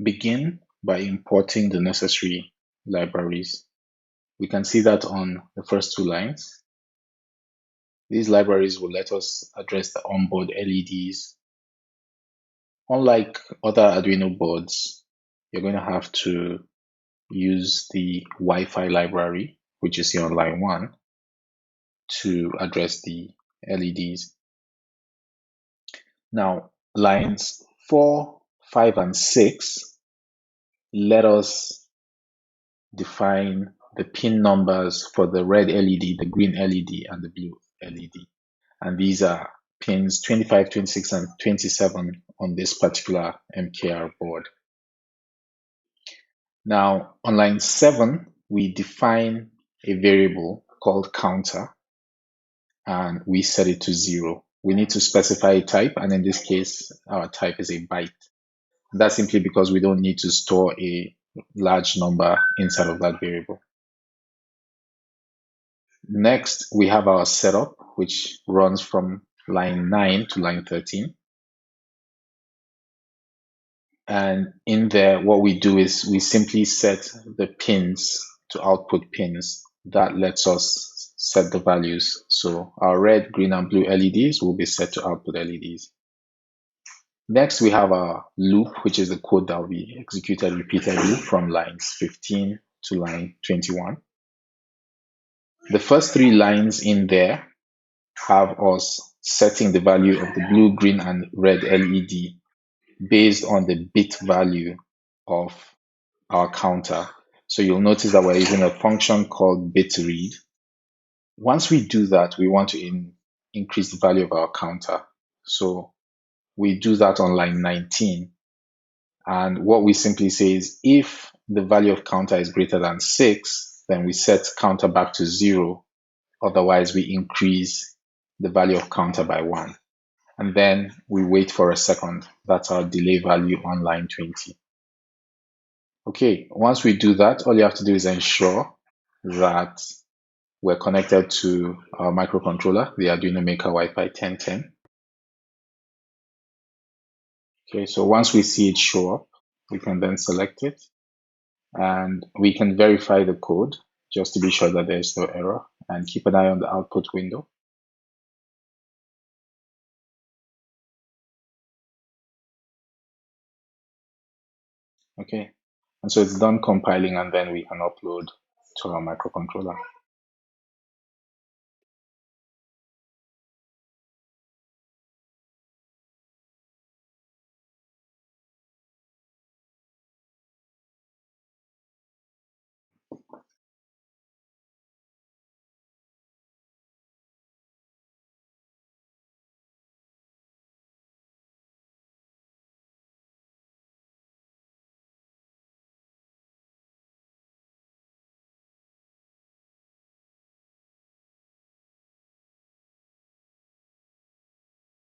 begin by importing the necessary libraries. We can see that on the first two lines. These libraries will let us address the onboard LEDs. Unlike other Arduino boards, you're going to have to use the Wi-Fi library, which is here on line 1, to address the LEDs. Now, lines 4, 5, and 6 let us define the pin numbers for the red LED, the green LED, and the blue LED. And these are pins 25, 26, and 27 on this particular MKR board. Now, on line 7, we define a variable called counter, and we set it to 0. We need to specify a type, and in this case, our type is a byte. That's simply because we don't need to store a large number inside of that variable. Next, we have our setup, which runs from line 9 to line 13. And in there, what we do is we simply set the pins to output pins. That lets us set the values. So our red, green, and blue LEDs will be set to output LEDs. Next, we have our loop, which is the code that will be executed repeatedly from lines 15 to line 21. The first 3 lines in there have us setting the value of the blue, green, and red LED based on the bit value of our counter. So you'll notice that we're using a function called bit read. Once we do that, we want to increase the value of our counter. So we do that on line 19. And what we simply say is if the value of counter is greater than 6, then we set counter back to 0. Otherwise, we increase the value of counter by 1. And then we wait for a second. That's our delay value on line 20. Okay, once we do that, all you have to do is ensure that we're connected to our microcontroller, the Arduino Maker Wi-Fi 1010. Okay, so once we see it show up, we can then select it and we can verify the code just to be sure that there's no error, and keep an eye on the output window. Okay, and so it's done compiling, and then we can upload to our microcontroller.